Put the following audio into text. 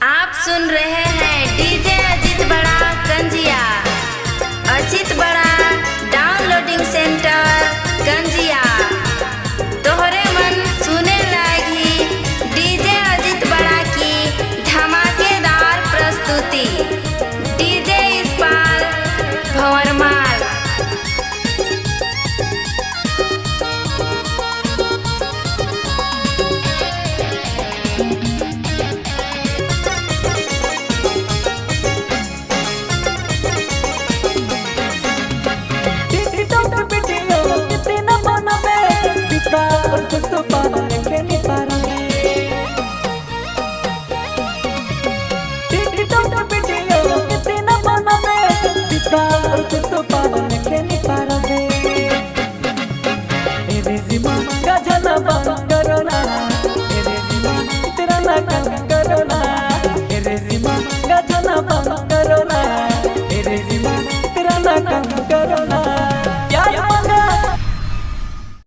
आप सुन रहे हैं डीजे अजित बड़ा कंजिया। अजित बड़ा डाउनलोडिंग सेंटर कंजिया। तोहरे मन सुने लागी डीजे अजित बड़ा की धमाकेदार प्रस्तुति। डीजे इस्पाल भंवरमाल। Gajana